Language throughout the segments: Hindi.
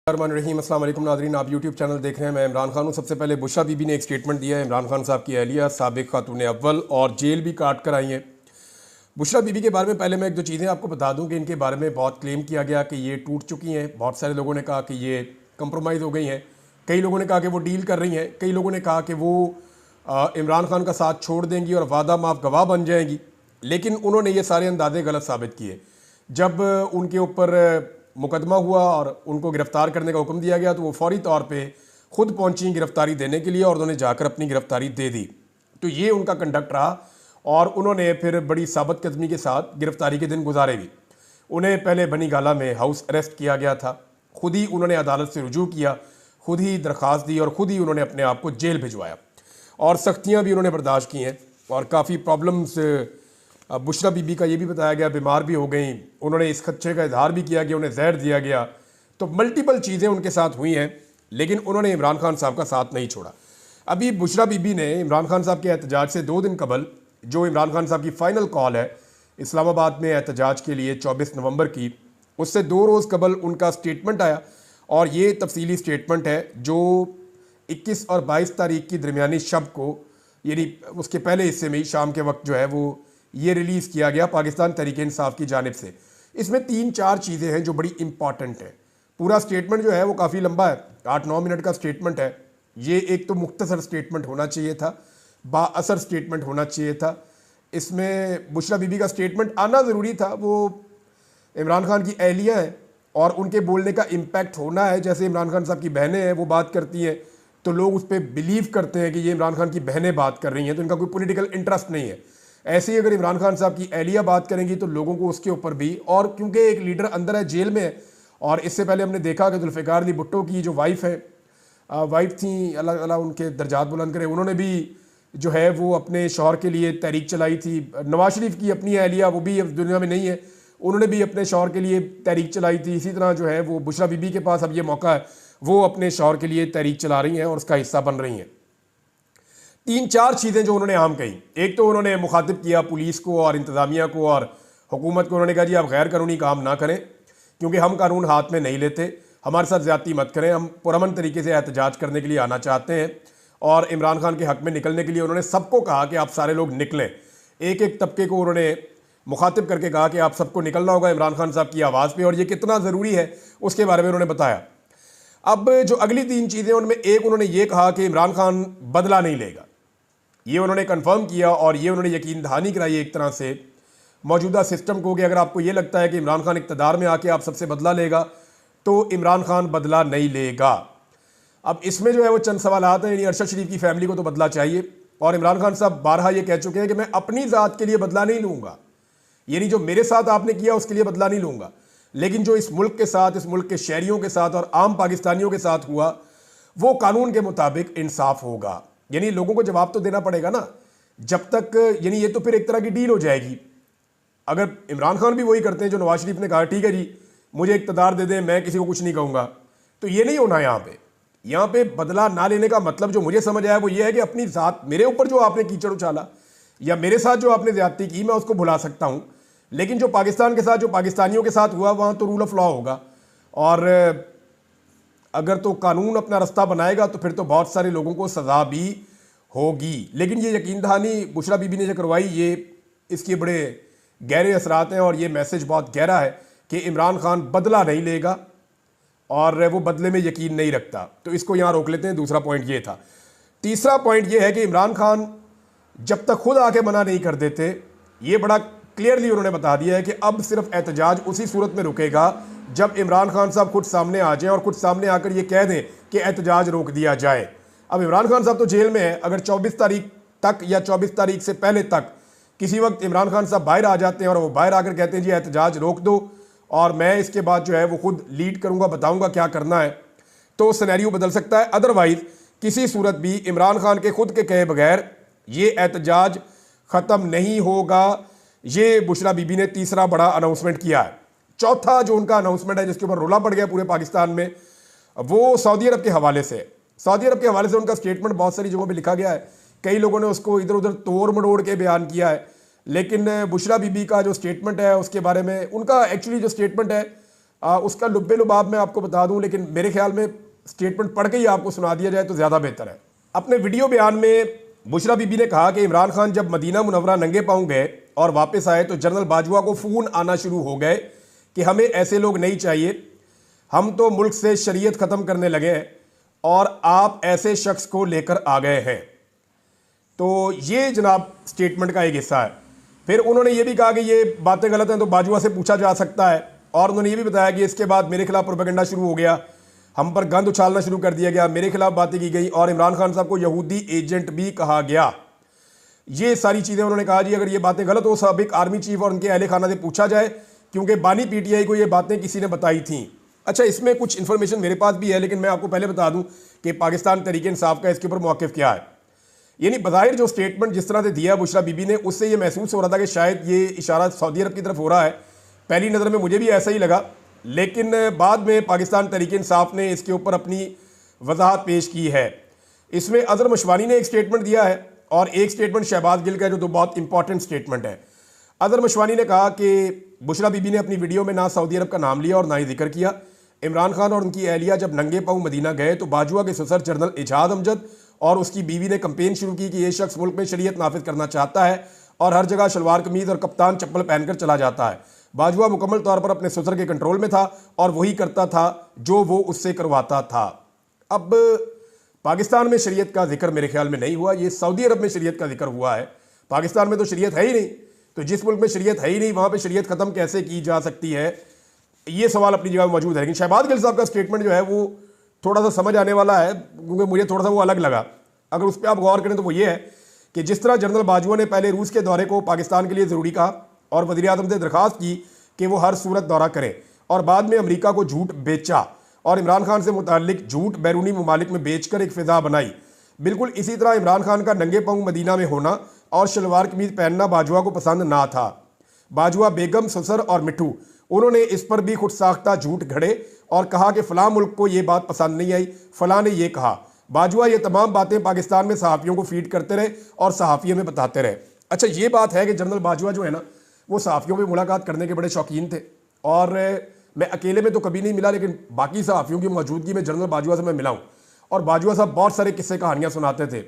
रहीम अस्सलाम वालेकुम नाज़रीन, आप यूट्यूब चैनल देख रहे हैं। मैं इमरान खान हूँ। सबसे पहले बुशरा बीबी ने एक स्टेटमेंट दिया है। इमरान खान साहब की अहलिया साबिक खातून अव्वल और जेल भी काट कर आई हैं। बुशरा बीबी के बारे में पहले मैं एक दो चीज़ें आपको बता दूं कि इनके बारे में बहुत क्लेम किया गया कि ये टूट चुकी हैं। बहुत सारे लोगों ने कहा कि ये कंप्रोमाइज़ हो गई हैं, कई लोगों ने कहा कि वो डील कर रही हैं, कई लोगों ने कहा कि वो इमरान खान का साथ छोड़ देंगी और वादा माफ गवाह बन जाएंगी। लेकिन उन्होंने ये सारे अंदाजे गलत साबित किए। जब उनके ऊपर मुकदमा हुआ और उनको गिरफ्तार करने का हुक्म दिया गया तो वो फौरी तौर पे खुद पहुंची गिरफ्तारी देने के लिए और उन्होंने जाकर अपनी गिरफ्तारी दे दी। तो ये उनका कंडक्ट रहा और उन्होंने फिर बड़ी साबित कदमी के साथ गिरफ्तारी के दिन गुजारे भी। उन्हें पहले बनी गाला में हाउस अरेस्ट किया गया था, खुद ही उन्होंने अदालत से रुजू किया, खुद ही दरख्वास्त दी और खुद ही उन्होंने अपने आप को जेल भिजवाया और सख्तियाँ भी उन्होंने बर्दाश्त की हैं और काफ़ी प्रॉब्लम्स। बुशरा बीबी का ये भी बताया गया बीमार भी हो गई, उन्होंने इस खदशे का इजहार भी किया कि उन्हें जहर दिया गया। तो मल्टीपल चीज़ें उनके साथ हुई हैं, लेकिन उन्होंने इमरान खान साहब का साथ नहीं छोड़ा। अभी बुशरा बीबी ने इमरान खान साहब के एहतजाज से 2 दिन कबल, जो इमरान खान साहब की फ़ाइनल कॉल है इस्लामाबाद में एहतजाज के लिए 24 नवंबर की, उससे 2 रोज़ कबल उनका स्टेटमेंट आया और ये तफसीली स्टेटमेंट है जो 21 और 22 तारीख की दरमियानी शब को, यानी उसके पहले हिस्से में ही शाम के वक्त जो है वो ये रिलीज़ किया गया पाकिस्तान तहरीक इंसाफ की जानिब से। इसमें 3-4 चीज़ें हैं जो बड़ी इंपॉर्टेंट हैं। पूरा स्टेटमेंट जो है वो काफ़ी लंबा है, 8-9 मिनट का स्टेटमेंट है। ये एक तो मुख्तसर स्टेटमेंट होना चाहिए था, बाअसर स्टेटमेंट होना चाहिए था। इसमें बुशरा बीबी का स्टेटमेंट आना ज़रूरी था। वो इमरान खान की अहलिया हैं और उनके बोलने का इम्पैक्ट होना है। जैसे इमरान खान साहब की बहनें हैं, वो बात करती हैं तो लोग उस पर बिलीव करते हैं कि ये इमरान खान की बहनें बात कर रही हैं, तो इनका कोई पॉलिटिकल इंटरेस्ट नहीं है। ऐसे ही अगर इमरान खान साहब की अहलिया बात करेंगी तो लोगों को उसके ऊपर भी, और क्योंकि एक लीडर अंदर है, जेल में है, और इससे पहले हमने देखा कि जुल्फ़िकार अली भुट्टो की जो वाइफ है, वाइफ थी, अल्लाह अल्लाह उनके दर्जात बुलंद करे, उन्होंने भी जो है वो अपने शौहर के लिए तहरीक चलाई थी। नवाज शरीफ की अपनी अहलिया, वो भी अब दुनिया में नहीं है, उन्होंने भी अपने शौहर के लिए तहरीक चलाई थी। इसी तरह जो है वो बुशरा बीबी के पास अब ये मौका है, वो अपने शौहर के लिए तहरीक चला रही हैं और उसका हिस्सा बन रही हैं। 3-4 चीज़ें जो उन्होंने आम कही। एक तो उन्होंने मुखातिब किया पुलिस को और इंतज़ामिया को और हुकूमत को। उन्होंने कहा जी आप गैर कानूनी काम ना करें, क्योंकि हम कानून हाथ में नहीं लेते, हमारे साथ ज़्यादती मत करें, हम पुरअमन तरीके से एहतजाज करने के लिए आना चाहते हैं। और इमरान खान के हक़ में निकलने के लिए उन्होंने सबको कहा कि आप सारे लोग निकलें। एक एक तबके को उन्होंने मुखातिब करके कहा कि आप सबको निकलना होगा इमरान खान साहब की आवाज़ पर, और ये कितना ज़रूरी है उसके बारे में उन्होंने बताया। अब जो अगली 3 चीज़ें, उनमें एक उन्होंने ये कहा कि इमरान खान बदला नहीं लेगा। ये उन्होंने कंफर्म किया और ये उन्होंने यकीन दहानी कराई एक तरह से मौजूदा सिस्टम को कि अगर आपको ये लगता है कि इमरान खान इक़्तिदार में आके आप सबसे बदला लेगा तो इमरान खान बदला नहीं लेगा। अब इसमें जो है वो चंद सवाल आते हैं। यानी अरशद शरीफ की फैमिली को तो बदला चाहिए, और इमरान खान साहब बारहा ये कह चुके हैं कि मैं अपनी ज़ात के लिए बदला नहीं लूँगा, यानी जो मेरे साथ आपने किया उसके लिए बदला नहीं लूँगा, लेकिन जो इस मुल्क के साथ, इस मुल्क के शहरियों के साथ और आम पाकिस्तानियों के साथ हुआ वो कानून के मुताबिक इंसाफ होगा। यानी लोगों को जवाब तो देना पड़ेगा ना, जब तक, यानी ये तो फिर एक तरह की डील हो जाएगी। अगर इमरान खान भी वही करते हैं जो नवाज शरीफ ने कहा, ठीक है जी मुझे इक़्तिदार दे दें, मैं किसी को कुछ नहीं कहूँगा, तो ये नहीं होना। यहाँ पे बदला ना लेने का मतलब जो मुझे समझ आया वो ये है कि अपनी ज़ात, मेरे ऊपर जो आपने कीचड़ उछाला या मेरे साथ जो आपने ज़्यादती की, मैं उसको भुला सकता हूँ, लेकिन जो पाकिस्तान के साथ, जो पाकिस्तानियों के साथ हुआ, वहाँ तो रूल ऑफ लॉ होगा। और अगर तो कानून अपना रास्ता बनाएगा तो फिर तो बहुत सारे लोगों को सज़ा भी होगी। लेकिन ये यकीन दहानी बुशरा बीबी ने जो करवाई, ये इसके बड़े गहरे असरात हैं और ये मैसेज बहुत गहरा है कि इमरान खान बदला नहीं लेगा और वो बदले में यकीन नहीं रखता। तो इसको यहाँ रोक लेते हैं। दूसरा पॉइंट ये था। तीसरा पॉइंट ये है कि इमरान खान जब तक खुद आके मना नहीं कर देते, ये बड़ा क्लियरली उन्होंने बता दिया है कि अब सिर्फ एहतजाज उसी सूरत में रुकेगा जब इमरान खान साहब खुद सामने आ जाएं और खुद सामने आकर ये कह दें कि एहतजाज रोक दिया जाए। अब इमरान खान साहब तो जेल में है, अगर 24 तारीख तक या 24 तारीख से पहले तक किसी वक्त इमरान खान साहब बाहर आ जाते हैं और वो बाहर आकर कहते हैं जी एहतजाज रोक दो और मैं इसके बाद जो है वो खुद लीड करूँगा, बताऊँगा क्या करना है, तो सिनेरियो बदल सकता है। अदरवाइज़ किसी सूरत भी इमरान खान के खुद के कहे बगैर ये एहतजाज ख़त्म नहीं होगा। ये बुशरा बीबी ने तीसरा बड़ा अनाउंसमेंट किया है। चौथा जो उनका अनाउंसमेंट है जिसके ऊपर रोला पड़ गया पूरे पाकिस्तान में, वो सऊदी अरब के हवाले से। सऊदी अरब के हवाले से उनका स्टेटमेंट बहुत सारी जगहों पे लिखा गया है, कई लोगों ने उसको इधर उधर तोड़ मड़ोड़ के बयान किया है, लेकिन बुशरा बीबी का जो स्टेटमेंट है उसके बारे में, उनका एक्चुअली जो स्टेटमेंट है उसका लुब्बे लुबाब मैं आपको बता दूं, लेकिन मेरे ख्याल में स्टेटमेंट पढ़ के ही आपको सुना दिया जाए तो ज़्यादा बेहतर है। अपने वीडियो बयान में बुशरा बीबी ने कहा कि इमरान खान जब मदीना मुनव्वरा नंगे पांव गए और वापस आए तो जनरल बाजवा को फ़ोन आना शुरू हो गए कि हमें ऐसे लोग नहीं चाहिए, हम तो मुल्क से शरीयत ख़त्म करने लगे हैं और आप ऐसे शख्स को लेकर आ गए हैं। तो ये जनाब स्टेटमेंट का एक हिस्सा है। फिर उन्होंने ये भी कहा कि ये बातें गलत हैं तो बाजवा से पूछा जा सकता है, और उन्होंने ये भी बताया कि इसके बाद मेरे खिलाफ प्रोपेगेंडा शुरू हो गया, हम पर गंद उछालना शुरू कर दिया गया, मेरे खिलाफ बातें की गई और इमरान खान साहब को यहूदी एजेंट भी कहा गया। ये सारी चीज़ें उन्होंने कहा जी अगर ये बातें गलत हो साबिक आर्मी चीफ और उनके अहले खाना से पूछा जाए, क्योंकि बानी पीटीआई को ये बातें किसी ने बताई थी। अच्छा, इसमें कुछ इन्फॉर्मेशन मेरे पास भी है, लेकिन मैं आपको पहले बता दूं कि पाकिस्तान तहरीक इंसाफ का इसके ऊपर मौक़िफ़ क्या है। यानी बज़ाहिर जो स्टेटमेंट जिस तरह से दिया बुशरा बीबी ने, उससे ये महसूस हो रहा था कि शायद ये इशारा सऊदी अरब की तरफ हो रहा है। पहली नज़र में मुझे भी ऐसा ही लगा, लेकिन बाद में पाकिस्तान तहरीक इंसाफ ने इसके ऊपर अपनी वजाहत पेश की है। इसमें अज़हर मशवानी ने एक स्टेटमेंट दिया है और एक स्टेटमेंट शहबाज गिल का, जो तो बहुत इंपॉर्टेंट स्टेटमेंट है। अज़हर मशवानी ने कहा कि बुशरा बीबी ने अपनी वीडियो में ना सऊदी अरब का नाम लिया और ना ही जिक्र किया। इमरान खान और उनकी अहलिया जब नंगे पाँव मदीना गए तो बाजवा के ससुर जनरल इजाद अमजद और उसकी बीवी ने कंपेन शुरू की कि ये शख्स मुल्क में शरीयत नाफिज करना चाहता है और हर जगह शलवार कमीज और कप्तान चप्पल पहनकर चला जाता है। बाजवा मुकम्मल तौर पर अपने ससुर के कंट्रोल में था और वही करता था जो वो उससे करवाता था। अब पाकिस्तान में शरीयत का जिक्र मेरे ख्याल में नहीं हुआ, ये सऊदी अरब में शरीयत का जिक्र हुआ है। पाकिस्तान में तो शरीयत है ही नहीं, तो जिस मुल्क में शरीयत है ही नहीं वहाँ पर शरीयत ख़त्म कैसे की जा सकती है, ये सवाल अपनी जगह मौजूद है। लेकिन शहबाज गिल साहब का स्टेटमेंट जो है वो थोड़ा सा समझ आने वाला है, क्योंकि मुझे थोड़ा सा वो अलग लगा। अगर उस पर आप गौर करें तो वो ये है कि जिस तरह जनरल बाजवा ने पहले रूस के दौरे को पाकिस्तान के लिए ज़रूरी कहा और वज़ीर आज़म से दरख्वास्त की कि वो हर सूरत दौरा करें, और बाद में अमेरिका को झूठ बेचा और इमरान खान से मुताल्लिक झूठ बैरूनी ममालिक में बेचकर एक फ़िज़ा बनाई, बिल्कुल इसी तरह इमरान खान का नंगे पाँव मदीना में होना और शलवार कमीज पहनना बाजवा को पसंद ना था। बाजवा बेगम, ससुर और मिठू, उन्होंने इस पर भी खुद साख्ता झूठ घड़े और कहा कि फ़लाँ मुल्क को ये बात पसंद नहीं आई, फ़लाँ ने ये कहा। बाजवा ये तमाम बातें पाकिस्तान में सहाफ़ियों को फीड करते रहे और सहाफ़ियों में बताते रहे। अच्छा, ये बात है कि जनरल बाजवा जो है ना, वो सहाफ़ियों में मुलाकात करने के बड़े शौकीन थे, और मैं अकेले में तो कभी नहीं मिला, लेकिन बाकी सहाफ़ियों की मौजूदगी में जनरल बाजवा से मैं मिला हूँ, और बाजवा साहब बहुत सारे किस्से कहानियाँ सुनाते थे।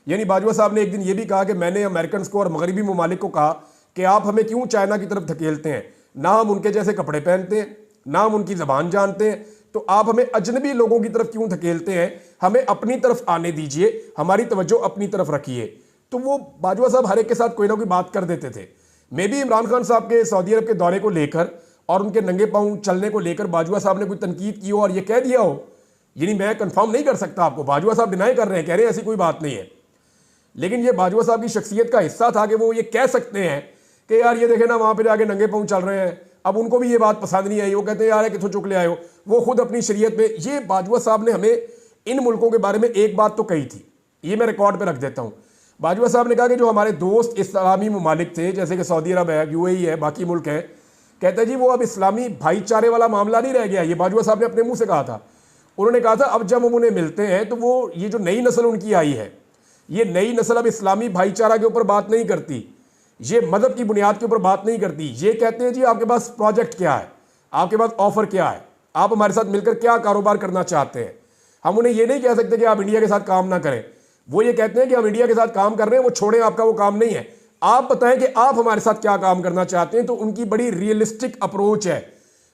यानी बाजवा साहब ने एक दिन ये भी कहा कि मैंने अमेरिकन को और मगरबी ममालिक को कहा कि आप हमें क्यों चाइना की तरफ धकेलते हैं, ना हम उनके जैसे कपड़े पहनते हैं, ना हम उनकी ज़बान जानते हैं, तो आप हमें अजनबी लोगों की तरफ क्यों धकेलते हैं, हमें अपनी तरफ आने दीजिए, हमारी तवज्जो अपनी तरफ रखिए। तो वो बाजवा साहब हर एक के साथ कोई ना कोई बात कर देते थे। मे भी इमरान खान साहब के सऊदी अरब के दौरे को लेकर और उनके नंगे पाँव चलने को लेकर बाजवा साहब ने कोई तनकीद की हो और ये कह दिया हो, यानी मैं कंफर्म नहीं कर सकता आपको, बाजवा साहब डिनाई कर रहे हैं, कह रहे हैं ऐसी कोई बात नहीं है, लेकिन ये बाजवा साहब की शख्सियत का हिस्सा था कि वो ये कह सकते हैं कि यार ये देखे ना वहाँ पर जाके नंगे पाँव चल रहे हैं। अब उनको भी ये बात पसंद नहीं आई, वो कहते हैं यार किथों चुक ले आए हो, वो खुद अपनी शरीयत में। ये बाजवा साहब ने हमें इन मुल्कों के बारे में एक बात तो कही थी, ये मैं रिकॉर्ड पे रख देता हूँ। बाजवा साहब ने कहा कि जो हमारे दोस्त इस्लामी ममालिक थे, जैसे कि सऊदी अरब है, यूएई है, बाकी मुल्क हैं, कहते हैं जी वो अब इस्लामी भाईचारे वाला मामला नहीं रह गया। ये बाजवा साहब ने अपने मुँह से कहा था। उन्होंने कहा था अब जब हम उन्हें मिलते हैं तो वो ये जो नई नस्ल उनकी आई है, ये नई नस्ल अब इस्लामी भाईचारा के ऊपर बात नहीं करती, ये मदद की बुनियाद के ऊपर बात नहीं करती। ये कहते हैं जी आपके पास प्रोजेक्ट क्या है, आपके पास ऑफर क्या है, आप हमारे साथ मिलकर क्या कारोबार करना चाहते हैं। हम उन्हें ये नहीं कह सकते कि आप इंडिया के साथ काम ना करें, वो ये कहते हैं कि हम इंडिया के साथ काम कर रहे हैं, वो छोड़ें, आपका वो काम नहीं है, आप बताएं कि आप हमारे साथ क्या काम करना चाहते हैं। तो उनकी बड़ी रियलिस्टिक अप्रोच है,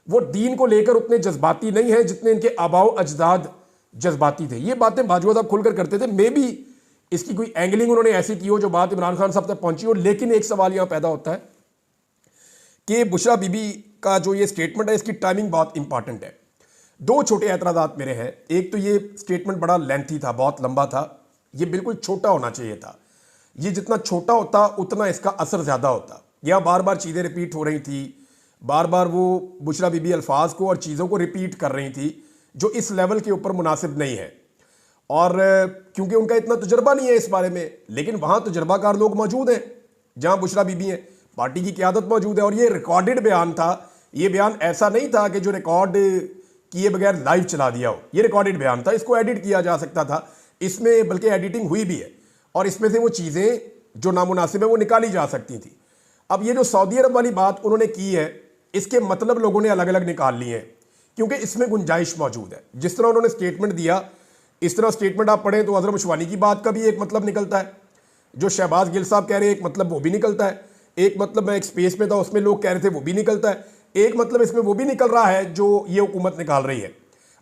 वो दीन को लेकर उतने जज्बाती नहीं है जितने इनके आबाओ अजदाद जज्बाती थे। ये बातें बाजवा साहब खुलकर करते थे। मे बी इसकी कोई एंगलिंग उन्होंने ऐसी की हो जो बात इमरान खान साहब तक पहुंची हो। लेकिन एक सवाल यहां पैदा होता है कि बुशरा बीबी का जो ये स्टेटमेंट है, इसकी टाइमिंग बहुत इंपॉर्टेंट है। दो छोटे एतराज़ात मेरे हैं। एक तो ये स्टेटमेंट बड़ा लेंथी था, बहुत लंबा था, ये बिल्कुल छोटा होना चाहिए था। ये जितना छोटा होता उतना इसका असर ज़्यादा होता। यह बार बार चीज़ें रिपीट हो रही थी, बार बार वो बुशरा बीबी अल्फाज को और चीज़ों को रिपीट कर रही थी जो इस लेवल के ऊपर मुनासिब नहीं है। और क्योंकि उनका इतना तजुर्बा नहीं है इस बारे में, लेकिन वहाँ तजुर्बाकार लोग मौजूद हैं जहाँ बुशरा बीबी हैं, पार्टी की क़यादत मौजूद है। और ये रिकॉर्डेड बयान था, ये बयान ऐसा नहीं था कि जो रिकॉर्ड किए बगैर लाइव चला दिया हो। ये रिकॉर्डेड बयान था, इसको एडिट किया जा सकता था, इसमें बल्कि एडिटिंग हुई भी है और इसमें से वो चीज़ें जो नामुनासिब है वो निकाली जा सकती थी। अब ये जो सऊदी अरब वाली बात उन्होंने की है, इसके मतलब लोगों ने अलग अलग निकाल लिए हैं, क्योंकि इसमें गुंजाइश मौजूद है। जिस तरह उन्होंने स्टेटमेंट दिया, इस तरह स्टेटमेंट आप पढ़ें तो अजहर उस्मानी की बात का भी एक मतलब निकलता है, जो शहबाज गिल साहब कह रहे हैं एक मतलब वो भी निकलता है, एक मतलब मैं एक स्पेस में था उसमें लोग कह रहे थे वो भी निकलता है, एक मतलब इसमें वो भी निकल रहा है जो ये हुकूमत निकाल रही है।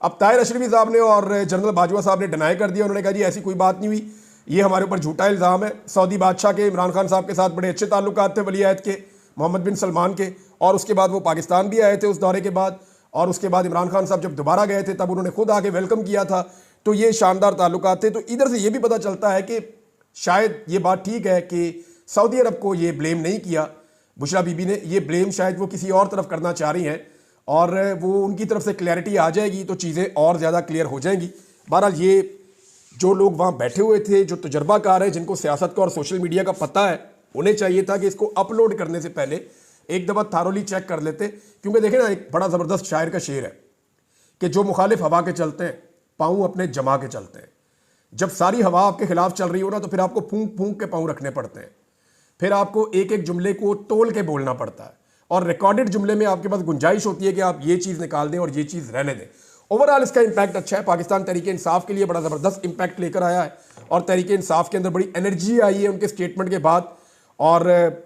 अब ताहिर अशरफी साहब ने और जनरल बाजवा साहब ने डिनाई कर दिया, उन्होंने कहा जी ऐसी कोई बात नहीं हुई, ये हमारे ऊपर झूठा इल्ज़ाम है। सऊदी बादशाह के इमरान खान साहब के साथ बड़े अच्छे ताल्लुकात थे, वली अहद के मोहम्मद बिन सलमान के, और उसके बाद वो पाकिस्तान भी आए थे उस दौरे के बाद, और उसके बाद इमरान खान साहब जब दोबारा गए थे तब उन्होंने खुद आके वेलकम किया था। तो ये शानदार ताल्लुकात थे। तो इधर से ये भी पता चलता है कि शायद ये बात ठीक है कि सऊदी अरब को ये ब्लेम नहीं किया बुशरा बीबी ने, ये ब्लेम शायद वो किसी और तरफ करना चाह रही हैं, और वो उनकी तरफ से क्लैरिटी आ जाएगी तो चीज़ें और ज़्यादा क्लियर हो जाएंगी। बहरहाल ये जो लोग वहाँ बैठे हुए थे, जो तजर्बाकार हैं, जिनको सियासत का और सोशल मीडिया का पता है, उन्हें चाहिए था कि इसको अपलोड करने से पहले एक दफ़ा थारोली चेक कर लेते। क्योंकि देखें ना, एक बड़ा ज़बरदस्त शायर का शेर है कि जो मुखालिफ हवा के चलते हैं पाँव अपने जमा के चलते हैं। जब सारी हवा आपके खिलाफ चल रही हो ना, तो फिर आपको फूंक फूंक के पाँव रखने पड़ते हैं, फिर आपको एक एक जुमले को तोल के बोलना पड़ता है, और रिकॉर्डेड जुमले में आपके पास गुंजाइश होती है कि आप ये चीज़ निकाल दें और ये चीज़ रहने दें। ओवरऑल इसका इंपैक्ट अच्छा है, पाकिस्तान तहरीक इंसाफ के लिए बड़ा ज़बरदस्त इंपैक्ट लेकर आया है, और तहरीक इंसाफ के अंदर बड़ी एनर्जी आई है उनके स्टेटमेंट के बाद। और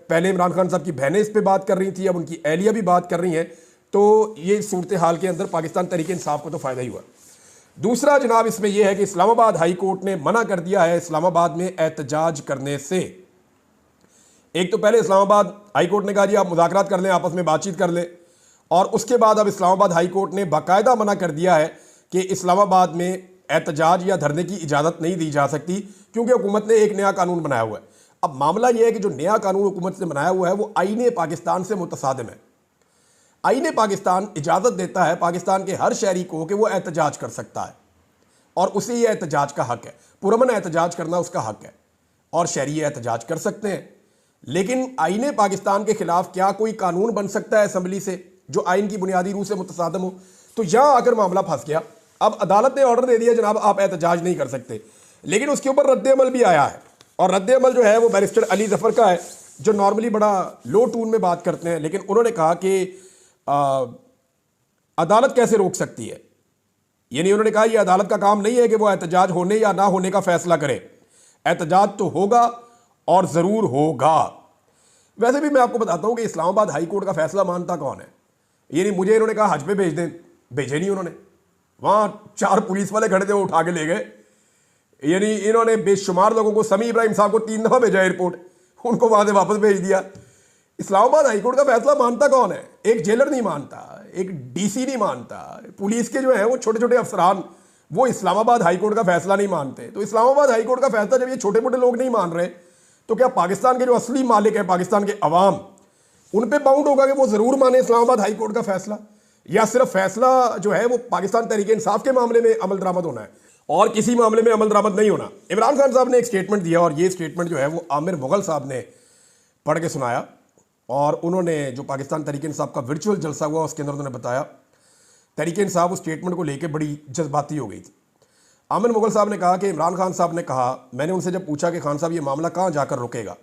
पहले इमरान खान साहब की बहनें इस पर बात कर रही थी, अब उनकी एहलिया भी बात कर रही हैं। तो ये सूरत हाल के अंदर पाकिस्तान तहरीक इंसाफ को तो फ़ायदा ही हुआ। दूसरा जनाब इसमें यह है कि इस्लामाबाद हाई कोर्ट ने मना कर दिया है इस्लामाबाद में एहतजाज करने से। एक तो पहले इस्लामाबाद हाई कोर्ट ने कहा जी आप मुज़ाकरात कर लें, आपस में बातचीत कर लें, और उसके बाद अब इस्लामाबाद हाई कोर्ट ने बाकायदा मना कर दिया है कि इस्लामाबाद में एहतजाज या धरने की इजाज़त नहीं दी जा सकती, क्योंकि हुकूमत ने एक नया कानून बनाया हुआ है। अब मामला यह है कि जो नया कानून हुकूमत ने बनाया हुआ है वो आईने पाकिस्तान से मुतसादिम है। आईने पाकिस्तान इजाज़त देता है पाकिस्तान के हर शहरी को कि वो एहतजाज कर सकता है, और उसे ये एहतजाज का हक है, पुरअमन एहतजाज करना उसका हक है, और शहरी एहतजाज कर सकते हैं। लेकिन आईने पाकिस्तान के खिलाफ क्या कोई कानून बन सकता है असम्बली से जो आइन की बुनियादी रूह से मुतसादिम हो? तो यहां आकर मामला फंस गया। अब अदालत ने ऑर्डर दे दिया जनाब आप एहतजाज नहीं कर सकते, लेकिन उसके ऊपर रद्द अमल भी आया है, और रद्द अमल जो है वो बैरिस्टर अली जफर का है, जो नॉर्मली बड़ा लो टून में बात करते हैं। लेकिन उन्होंने कहा कि अदालत कैसे रोक सकती है, यानी उन्होंने कहा यह अदालत का काम नहीं है कि वो एहतजाज होने या ना होने का फैसला करे, एहतजाज तो होगा और ज़रूर होगा। वैसे भी मैं आपको बताता हूं कि इस्लामाबाद हाई कोर्ट का फैसला मानता कौन है? यानी मुझे इन्होंने कहा हज पे भेज दें, भेजे नहीं उन्होंने, वहां 4 पुलिस वाले खड़े थे वो उठा के ले गए। यानी इन्होंने बेशुमार लोगों को, समी इब्राहिम साहब को 3 दफ़ा भेजा एयरपोर्ट, उनको वहां से वापस भेज दिया। इस्लामाबाद हाई कोर्ट का फैसला मानता कौन है? एक जेलर नहीं मानता, एक डीसी नहीं मानता, पुलिस के जो है वो छोटे छोटे अफसरान वो इस्लामाबाद हाई कोर्ट का फैसला नहीं मानते। तो इस्लामाबाद हाई कोर्ट का फैसला जब ये छोटे मोटे लोग नहीं मान रहे, तो क्या पाकिस्तान के जो असली मालिक है, पाकिस्तान के अवाम, उन पे बाउंड होगा कि वो ज़रूर माने इस्लामाबाद हाई कोर्ट का फैसला, या सिर्फ फैसला जो है वो पाकिस्तान तहरीक इंसाफ के मामले में अमल दरामद होना है और किसी मामले में अमल दरामद नहीं होना? इमरान खान साहब ने एक स्टेटमेंट दिया, और ये स्टेटमेंट जो है वो आमिर मुगल साहब ने पढ़ के सुनाया, और उन्होंने जो पाकिस्तान तहरीक इंसाफ का वर्चुअल जलसा हुआ उसके अंदर उन्होंने बताया तहरीक इंसाफ उस स्टेटमेंट को लेकर बड़ी जज्बाती हो गई थी। आमिर मुगल साहब ने कहा कि इमरान खान साहब ने कहा, मैंने उनसे जब पूछा कि खान साहब ये मामला कहाँ जाकर रुकेगा,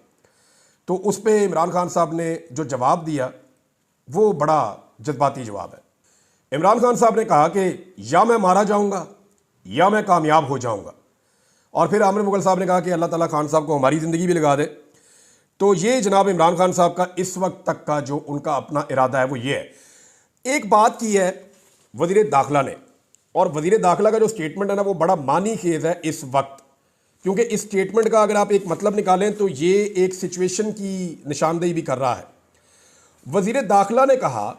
तो उस पर इमरान खान साहब ने जो जवाब दिया वो बड़ा जज्बाती जवाब है। इमरान खान साहब ने कहा कि या मैं मारा जाऊँगा या मैं कामयाब हो जाऊँगा, और फिर आमिर मुगल साहब ने कहा कि अल्लाह ताला खान साहब को हमारी ज़िंदगी भी लगा दे। तो ये जनाब इमरान खान साहब का इस वक्त तक का जो उनका अपना इरादा है वो ये है। एक बात की है वज़ीर दाखिला ने, और वज़ीर दाखिला का जो स्टेटमेंट है ना वो बड़ा मानी खेज है इस वक्त, क्योंकि इस स्टेटमेंट का अगर आप एक मतलब निकालें तो ये एक सिचुएशन की निशानदेही भी कर रहा है। वज़ीर दाखिला ने कहा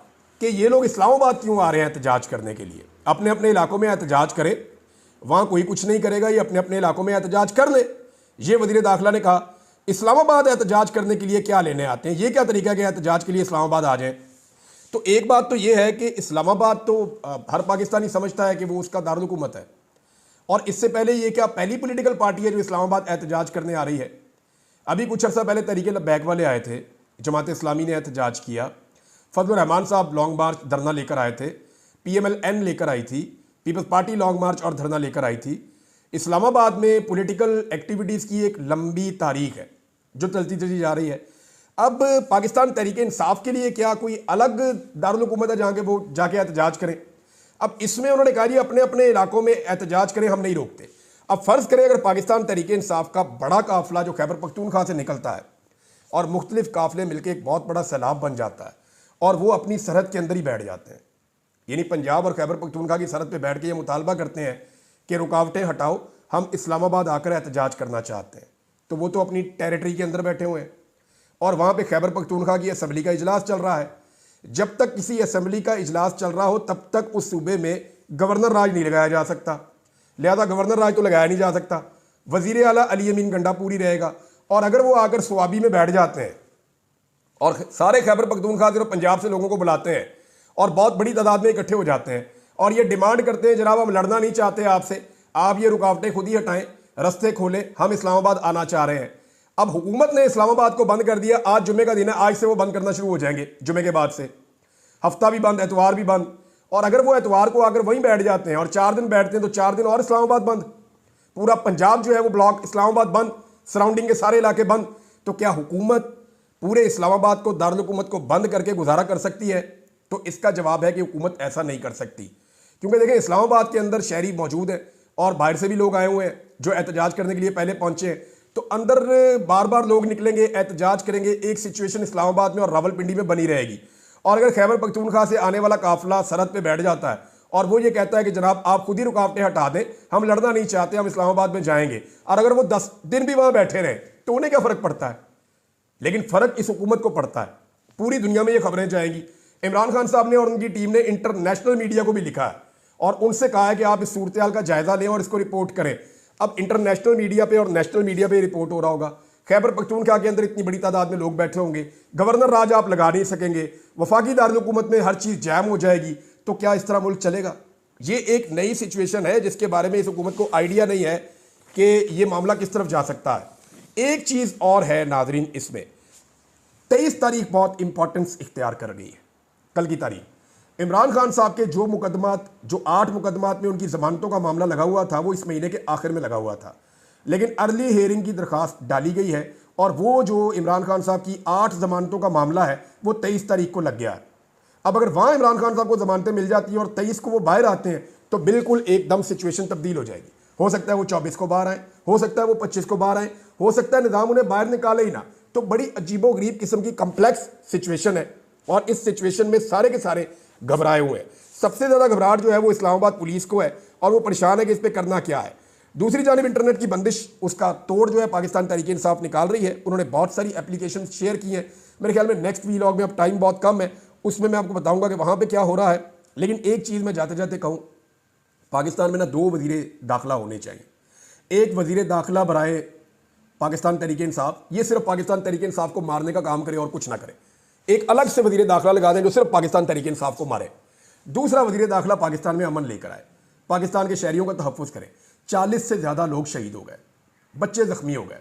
कि ये लोग इस्लामाबाद क्यों आ रहे हैं एहतजाज करने के लिए? अपने अपने इलाकों में एहतजाज करें, वहाँ कोई कुछ नहीं करेगा, ये अपने अपने इलाकों में एहतजाज कर ले। ये वज़ीर दाखिला ने कहा। इस्लामाबाद एहतजाज करने के लिए क्या लेने आते हैं? ये क्या तरीका है कि एहतजाज के लिए इस्लामाबाद आ जाएं? तो एक बात तो ये है कि इस्लामाबाद तो हर पाकिस्तानी समझता है कि वो उसका दारुल हुकूमत है, और इससे पहले ये क्या पहली पॉलिटिकल पार्टी है जो इस्लामाबाद एहतजाज करने आ रही है? अभी कुछ अर्सा पहले तहरीक लब्बैक वाले आए थे, जमात इस्लामी ने एहतजाज किया, फजलुर रहमान साहब लॉन्ग मार्च धरना लेकर आए थे, PMLN लेकर आई थी, पीपल्स पार्टी लॉन्ग मार्च और धरना लेकर आई थी। इस्लामाबाद में पॉलिटिकल एक्टिविटीज़ की एक लंबी तारीख है जो चलती चली जा रही है। अब पाकिस्तान तहरीक इंसाफ के लिए क्या कोई अलग दारुल हुकूमत है जहाँ के वो जाके एहतजाज करें? अब इसमें उन्होंने कहा जी अपने अपने इलाकों में एहतजाज करें, हम नहीं रोकते। अब फ़र्ज़ करें अगर पाकिस्तान तहरीक इंसाफ का बड़ा काफ़िला जो खैबर पख्तूनख्वा से निकलता है और मुख्तलिफ काफ़िले मिलकर एक बहुत बड़ा सैलाब बन जाता है और वो अपनी सरहद के अंदर ही बैठ जाते हैं, यानी पंजाब और खैबर पख्तूनख्वा की सरहद पर बैठ के ये मुतालबा करते हैं कि रुकावटें हटाओ, हम इस्लामाबाद आकर एहतजाज करना चाहते हैं, तो वो तो अपनी टेरिटरी के अंदर बैठे हुए हैं और वहाँ पे खैबर पख्तूनख्वा की असम्बली का इजलास चल रहा है। जब तक किसी असम्बली का इजलास चल रहा हो तब तक उस सूबे में गवर्नर राज नहीं लगाया जा सकता, लिहाजा गवर्नर राज तो लगाया नहीं जा सकता। वज़ीर आला अली अमीन गंडापुरी रहेगा और अगर वो आकर स्वाबी में बैठ जाते हैं और सारे खैबर पख्तूनख्वा और पंजाब से लोगों को बुलाते हैं और बहुत बड़ी तादाद में इकट्ठे हो जाते हैं और ये डिमांड करते हैं जनाब हम लड़ना नहीं चाहते आपसे, आप ये रुकावटें खुद ही हटाएं, रस्ते खोलें, हम इस्लामाबाद आना चाह रहे हैं। अब हुकूमत ने इस्लामाबाद को बंद कर दिया, आज जुमे का दिन है, आज से वो बंद करना शुरू हो जाएंगे, जुमे के बाद से हफ्ता भी बंद, एतवार भी बंद। और अगर वो एतवार को आकर वहीं बैठ जाते हैं और 4 दिन बैठते हैं तो 4 दिन और इस्लामाबाद बंद, पूरा पंजाब जो है वो ब्लॉक इस्लामाबाद बंद, सराउंडिंग के सारे इलाके बंद। तो क्या हुकूमत पूरे इस्लामाबाद को दारुल हुकूमत को बंद करके गुजारा कर सकती है? तो इसका जवाब है कि हुकूमत ऐसा नहीं कर सकती, क्योंकि देखें इस्लामाबाद के अंदर शहरी मौजूद हैं और बाहर से भी लोग आए हुए हैं जो एहतजाज करने के लिए पहले पहुंचे हैं। तो अंदर बार बार लोग निकलेंगे, एहतजाज करेंगे, एक सिचुएशन इस्लामाबाद में और रावलपिंडी में बनी रहेगी। और अगर खैबर पख्तूनख्वा से आने वाला काफिला सरहद पे बैठ जाता है और वो ये कहता है कि जनाब आप खुद ही रुकावटें हटा दें, हम लड़ना नहीं चाहते, हम इस्लामाबाद में जाएंगे, और अगर वो 10 दिन भी वहां बैठे रहे तो उन्हें क्या फ़र्क पड़ता है? लेकिन फ़र्क इस हुकूमत को पड़ता है। पूरी दुनिया में ये खबरें जाएंगी। इमरान खान साहब ने और उनकी टीम ने इंटरनेशनल मीडिया को भी लिखा है और उनसे कहा है कि आप इस सूरत हाल का जायजा लें और इसको रिपोर्ट करें। अब इंटरनेशनल मीडिया पे और नेशनल मीडिया पे रिपोर्ट हो रहा होगा, खैबर पख्तूनख्वा के अंदर इतनी बड़ी तादाद में लोग बैठे होंगे, गवर्नर राज आप लगा नहीं सकेंगे, वफाकी दारुल हुकूमत में हर चीज़ जैम हो जाएगी, तो क्या इस तरह मुल्क चलेगा? ये एक नई सिचुएशन है जिसके बारे में इस हुकूमत को आइडिया नहीं है कि ये मामला किस तरफ जा सकता है। एक चीज़ और है नाजरीन, इसमें 23 तारीख बहुत इंपॉर्टेंस इख्तियार कर गई है। कल की तारीख इमरान खान साहब के जो मुकदमात, जो 8 मुकदमात में उनकी जमानतों का मामला लगा हुआ था, वो इस महीने के आखिर में लगा हुआ था, लेकिन अर्ली हेयरिंग की दरखास्त डाली गई है और वो जो इमरान खान साहब की 8 जमानतों का मामला है वो 23 तारीख को लग गया है। अब अगर वहाँ इमरान खान साहब को जमानतें मिल जाती हैं और 23 को वो बाहर आते हैं तो बिल्कुल एकदम सिचुएशन तब्दील हो जाएगी। हो सकता है वो 24 को बाहर आए, हो सकता है वो 25 को बाहर आए, हो सकता है निज़ाम उन्हें बाहर निकाले ही ना। तो बड़ी अजीबोगरीब किस्म की कम्प्लेक्स सिचुएशन है और इस सिचुएशन में सारे के सारे घबराए हुए हैं। सबसे ज़्यादा घबराहट जो है वो इस्लामाबाद पुलिस को है और वो परेशान है कि इस पर करना क्या है। दूसरी जानिब इंटरनेट की बंदिश, उसका तोड़ जो है पाकिस्तान तहरीक इंसाफ निकाल रही है। उन्होंने बहुत सारी एप्लीकेशन शेयर की हैं। मेरे ख्याल में नेक्स्ट वीलॉग में, अब टाइम बहुत कम है, उसमें मैं आपको बताऊंगा कि वहाँ पे क्या हो रहा है। लेकिन एक चीज़ मैं जाते जाते कहूँ, पाकिस्तान में ना 2 वज़ीर दाखिला होने चाहिए। एक वज़ीर दाखिला बराए पाकिस्तान तहरीक इंसाफ, ये सिर्फ पाकिस्तान तहरीक इंसाफ को मारने का काम करे और कुछ ना करे। एक अलग से वज़ीर दाखिला लगा दें जो सिर्फ पाकिस्तान तहरीक इंसाफ को मारे। दूसरा वज़ीर दाखिला पाकिस्तान में अमन लेकर आए, पाकिस्तान के शहरियों का तहफ़्फ़ुज़ करे। 40 से ज़्यादा लोग शहीद हो गए, बच्चे ज़ख्मी हो गए,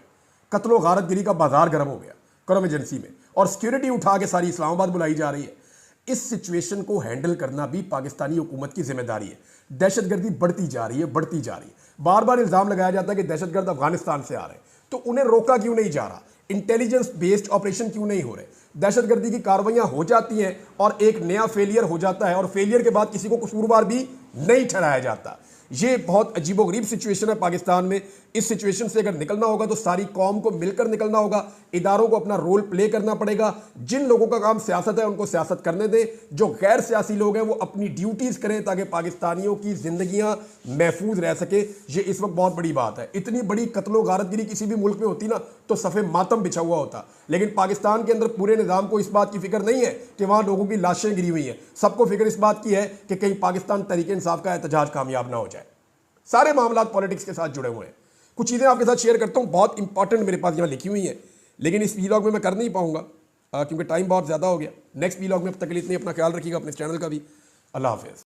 कत्लो गारतगिरी का बाजार गर्म हो गया क्रम एजेंसी में, और सिक्योरिटी उठा के सारी इस्लामाबाद बुलाई जा रही है। इस सिचुएशन को हैंडल करना भी पाकिस्तानी हुकूमत की जिम्मेदारी है। दहशतगर्दी बढ़ती जा रही है, बढ़ती जा रही है। बार बार इल्ज़ाम लगाया जाता है कि दहशतगर्द अफगानिस्तान से आ रहे हैं, तो उन्हें रोका क्यों नहीं जा रहा? इंटेलिजेंस बेस्ड ऑपरेशन क्यों नहीं हो रहे? दहशतगर्दी की कार्रवाइयां हो जाती हैं और एक नया फेलियर हो जाता है और फेलियर के बाद किसी को कसूरवार भी नहीं ठहराया जाता। ये बहुत अजीबोगरीब सिचुएशन है पाकिस्तान में। इस सिचुएशन से अगर निकलना होगा तो सारी कौम को मिलकर निकलना होगा, इदारों को अपना रोल प्ले करना पड़ेगा। जिन लोगों का काम सियासत है उनको सियासत करने दें, जो गैर सियासी लोग हैं वो अपनी ड्यूटीज़ करें ताकि पाकिस्तानियों की ज़िंदगियाँ महफूज रह सके। ये इस वक्त बहुत बड़ी बात है। इतनी बड़ी कत्लो गारतगिरी किसी भी मुल्क में होती ना तो सफ़े मातम बिछा हुआ होता, लेकिन पाकिस्तान के अंदर पूरे निज़ाम को इस बात की फिक्र नहीं है कि वहाँ लोगों की लाशें गिरी हुई हैं। सबको फिक्र इस बात की है कि कहीं पाकिस्तान तहरीक इंसाफ का एहतजाज कामयाब ना हो जाए। सारे मामला पॉलिटिक्स के साथ जुड़े हुए हैं। कुछ चीज़ें आपके साथ शेयर करता हूँ, बहुत इंपॉर्टेंट मेरे पास यहाँ लिखी हुई हैं, लेकिन इस वीलॉग में मैं कर नहीं पाऊँगा क्योंकि टाइम बहुत ज़्यादा हो गया। नेक्स्ट वीलॉग में अब तक के लिए इतनी अपना ख्याल रखिएगा, अपने चैनल का भी। अल्लाह हाफ़िज़।